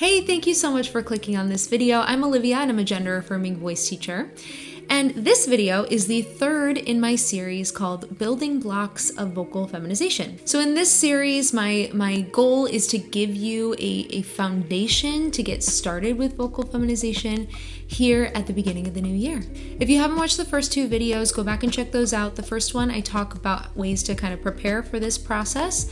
Hey, thank you so much for clicking on this video. I'm Olivia and I'm a gender affirming voice teacher. And this video is the third in my series called Building Blocks of Vocal Feminization. So in this series, my goal is to give you a foundation to get started with vocal feminization here at the beginning of the new year. If you haven't watched the first two videos, go back and check those out. The first one, I talk about ways to kind of prepare for this process.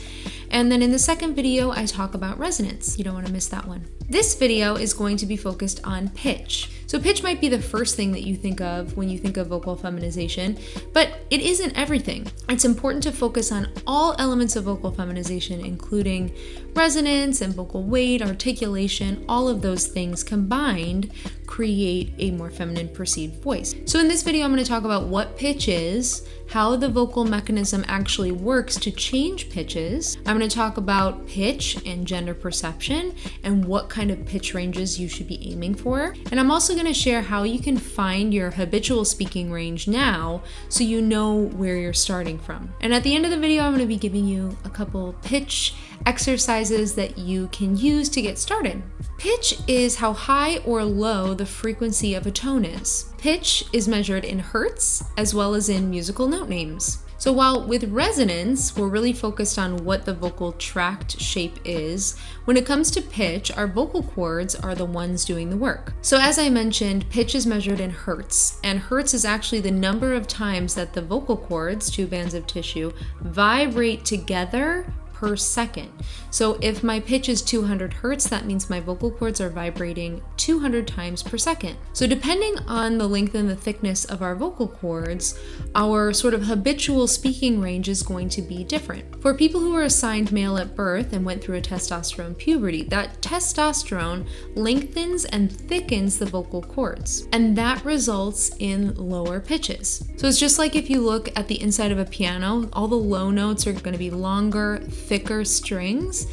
And then in the second video, I talk about resonance. You don't want to miss that one. This video is going to be focused on pitch. So pitch might be the first thing that you think of when you think of vocal feminization, but it isn't everything. It's important to focus on all elements of vocal feminization, including resonance and vocal weight, articulation. All of those things combined create a more feminine perceived voice. So in this video, I'm going to talk about what pitch is, how the vocal mechanism actually works to change pitches. I'm going to talk about pitch and gender perception and what kind of pitch ranges you should be aiming for. And I'm also going to share how you can find your habitual speaking range now so you know where you're starting from. And at the end of the video, I'm going to be giving you a couple pitch exercises that you can use to get started. Pitch is how high or low the frequency of a tone is. Pitch is measured in hertz as well as in musical note names. So while with resonance, we're really focused on what the vocal tract shape is, when it comes to pitch, our vocal cords are the ones doing the work. So as I mentioned, pitch is measured in hertz, and hertz is actually the number of times that the vocal cords, two bands of tissue, vibrate together per second. So if my pitch is 200 hertz, that means my vocal cords are vibrating 200 times per second. So depending on the length and the thickness of our vocal cords, our sort of habitual speaking range is going to be different. For people who are assigned male at birth and went through a testosterone puberty, that testosterone lengthens and thickens the vocal cords, and that results in lower pitches. So it's just like if you look at the inside of a piano, all the low notes are going to be longer, thicker strings,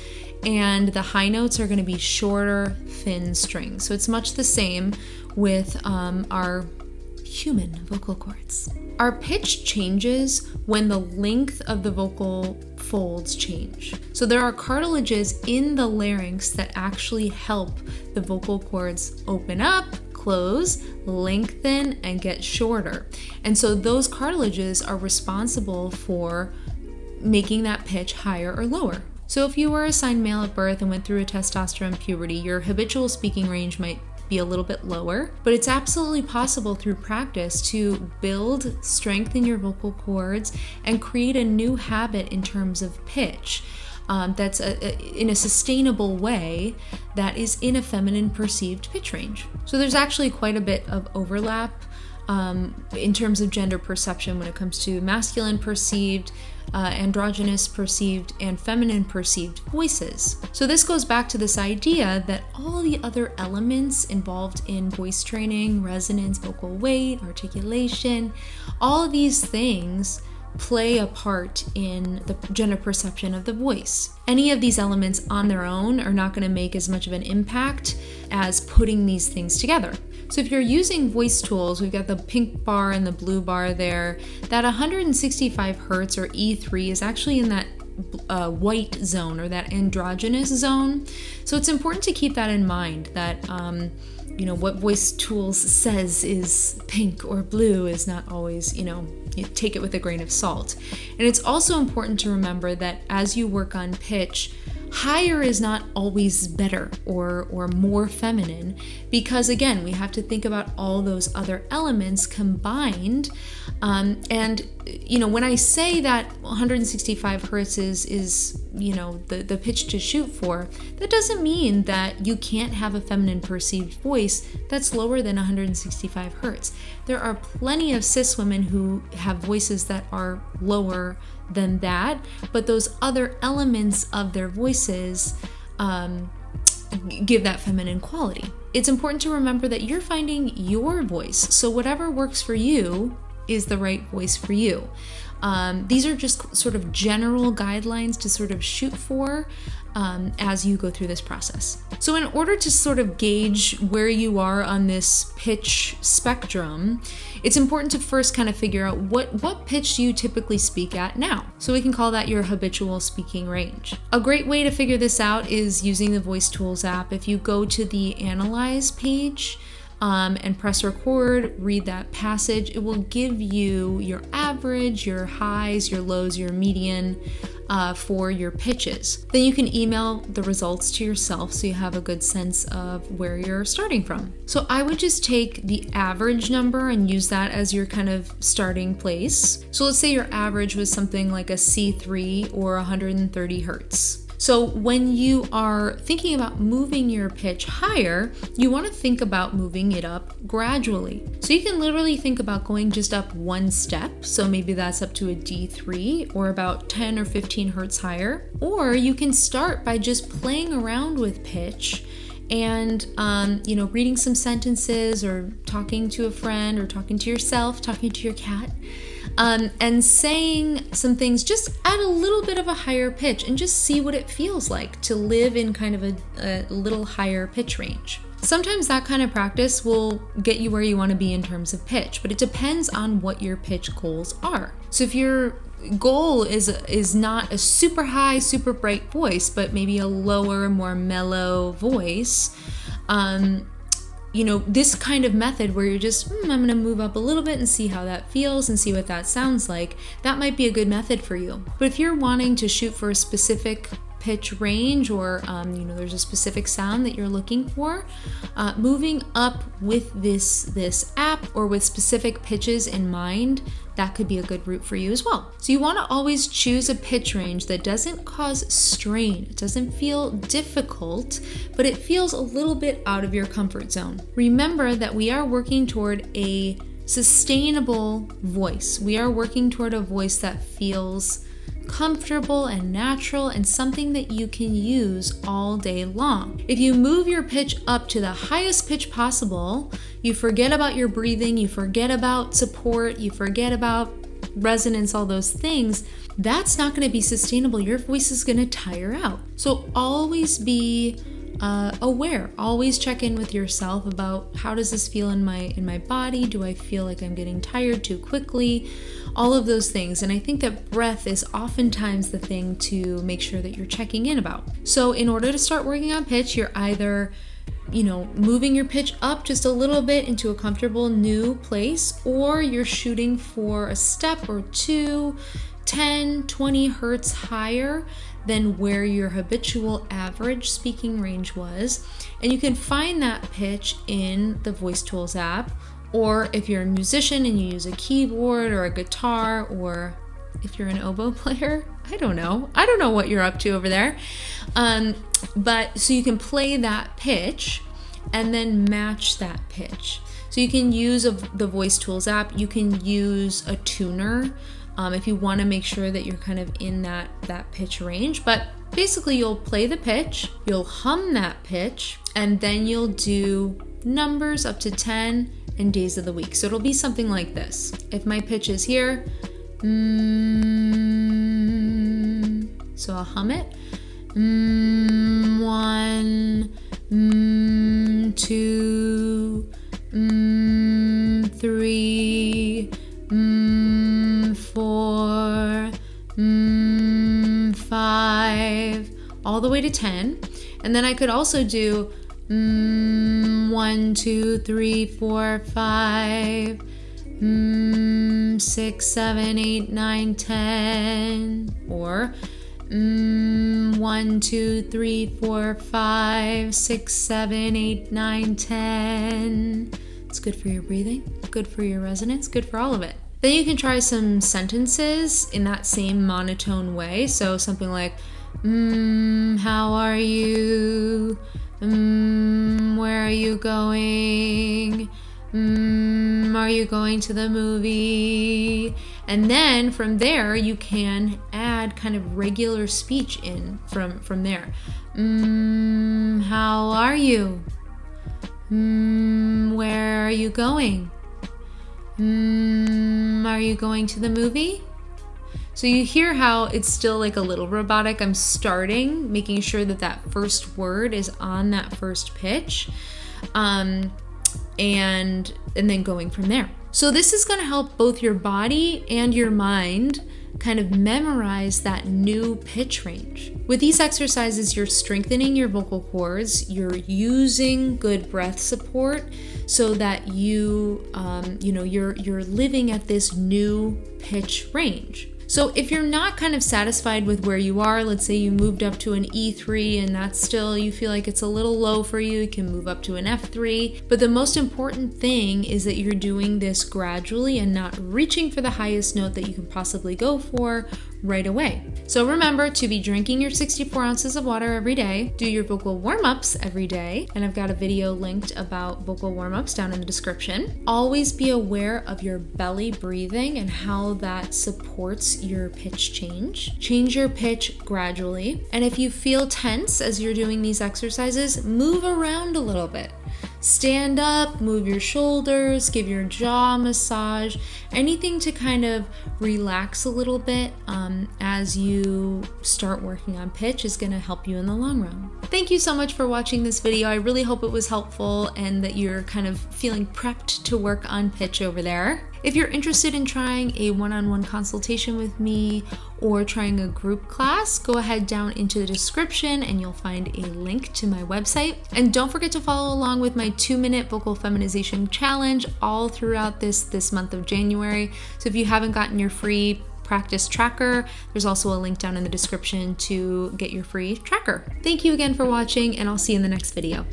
and the high notes are going to be shorter, thin strings. So it's much the same with our human vocal cords. Our pitch changes when the length of the vocal folds change. So there are cartilages in the larynx that actually help the vocal cords open up, close, lengthen, and get shorter. And so those cartilages are responsible for making that pitch higher or lower. So if you were assigned male at birth and went through a testosterone puberty, your habitual speaking range might be a little bit lower, but it's absolutely possible through practice to build strength in your vocal cords and create a new habit in terms of pitch that's in a sustainable way that is in a feminine perceived pitch range. So there's actually quite a bit of overlap in terms of gender perception when it comes to masculine perceived, androgynous perceived, and feminine perceived voices. So this goes back to this idea that all the other elements involved in voice training, resonance, vocal weight, articulation, all of these things play a part in the gender perception of the voice. Any of these elements on their own are not going to make as much of an impact as putting these things together. So if you're using voice tools, we've got the pink bar and the blue bar there. That 165 hertz or E3 is actually in that white zone or that androgynous zone. So it's important to keep that in mind, that what voice tools says is pink or blue is not always, you take it with a grain of salt. And it's also important to remember that as you work on pitch, higher is not always better or more feminine, because again, we have to think about all those other elements combined. And when I say that 165 hertz is the pitch to shoot for, that doesn't mean that you can't have a feminine perceived voice that's lower than 165 hertz. There are plenty of cis women who have voices that are lower than that, but those other elements of their voices give that feminine quality. It's important to remember that you're finding your voice, so whatever works for you is the right voice for you. These are just sort of general guidelines to sort of shoot for as you go through this process. So in order to sort of gauge where you are on this pitch spectrum, it's important to first kind of figure out what pitch do you typically speak at now. So we can call that your habitual speaking range. A great way to figure this out is using the Voice Tools app. If you go to the Analyze page, and press record, read that passage, it will give you your average, your highs, your lows, your median for your pitches. Then you can email the results to yourself so you have a good sense of where you're starting from. So I would just take the average number and use that as your kind of starting place. So let's say your average was something like a C3 or 130 hertz. So when you are thinking about moving your pitch higher, you want to think about moving it up gradually. So you can literally think about going just up one step. So maybe that's up to a D3 or about 10 or 15 hertz higher. Or you can start by just playing around with pitch and reading some sentences or talking to a friend or talking to yourself, talking to your cat, and saying some things just at a little bit of a higher pitch and just see what it feels like to live in kind of a little higher pitch range. Sometimes that kind of practice will get you where you want to be in terms of pitch, but it depends on what your pitch goals are. So if your goal is not a super high, super bright voice, but maybe a lower, more mellow voice, this kind of method where you're just, I'm going to move up a little bit and see how that feels and see what that sounds like, that might be a good method for you. But if you're wanting to shoot for a specific pitch range or there's a specific sound that you're looking for, moving up with this app or with specific pitches in mind, that could be a good route for you as well. So you want to always choose a pitch range that doesn't cause strain. It doesn't feel difficult, but it feels a little bit out of your comfort zone. Remember that we are working toward a sustainable voice. We are working toward a voice that feels comfortable and natural and something that you can use all day long. If you move your pitch up to the highest pitch possible, you forget about your breathing, you forget about support, you forget about resonance, all those things, that's not going to be sustainable. Your voice is going to tire out. So always be aware. Always check in with yourself about how does this feel in my body? Do I feel like I'm getting tired too quickly? All of those things. And I think that breath is oftentimes the thing to make sure that you're checking in about. So in order to start working on pitch, you're either moving your pitch up just a little bit into a comfortable new place, or you're shooting for a step or two, 10, 20 hertz higher than where your habitual average speaking range was. And you can find that pitch in the Voice Tools app, or if you're a musician and you use a keyboard or a guitar, or if you're an oboe player, I don't know what you're up to over there. But so you can play that pitch and then match that pitch. So you can use the Voice Tools app. You can use a tuner if you want to make sure that you're kind of in that pitch range. But basically you'll play the pitch, you'll hum that pitch, and then you'll do numbers up to 10 and days of the week. So it'll be something like this. If my pitch is here, so I'll hum it. 1, 2, 3, 4, 5, all the way to 10. And then I could also do 1, 2, 3, 4, 5, 6, 7, 8, 9, 10, or 1, 2, 3, 4, 5, 6, 7, 8, 9, 10. It's good for your breathing, good for your resonance, good for all of it. Then you can try some sentences in that same monotone way. So something like, how are you? Where are you going? Are you going to the movie? And then from there you can add kind of regular speech in from there. How are you? Where are you going? Are you going to the movie? So you hear how it's still like a little robotic. I'm starting, making sure that that first word is on that first pitch, and then going from there. So this is going to help both your body and your mind kind of memorize that new pitch range. With these exercises, you're strengthening your vocal cords, you're using good breath support so that you're living at this new pitch range. So if you're not kind of satisfied with where you are, let's say you moved up to an E3 and that's still, you feel like it's a little low for you, you can move up to an F3. But the most important thing is that you're doing this gradually and not reaching for the highest note that you can possibly go for right away. So remember to be drinking your 64 ounces of water every day, do your vocal warm-ups every day, and I've got a video linked about vocal warm-ups down in the description. Always be aware of your belly breathing and how that supports your pitch change. Change your pitch gradually, and if you feel tense as you're doing these exercises, move around a little bit. Stand up, move your shoulders, give your jaw a massage, anything to kind of relax a little bit as you start working on pitch is going to help you in the long run. Thank you so much for watching this video. I really hope it was helpful and that you're kind of feeling prepped to work on pitch over there. If you're interested in trying a one-on-one consultation with me or trying a group class, go ahead down into the description and you'll find a link to my website. And don't forget to follow along with my 2-minute vocal feminization challenge all throughout this month of January. So if you haven't gotten your free practice tracker, there's also a link down in the description to get your free tracker. Thank you again for watching, and I'll see you in the next video.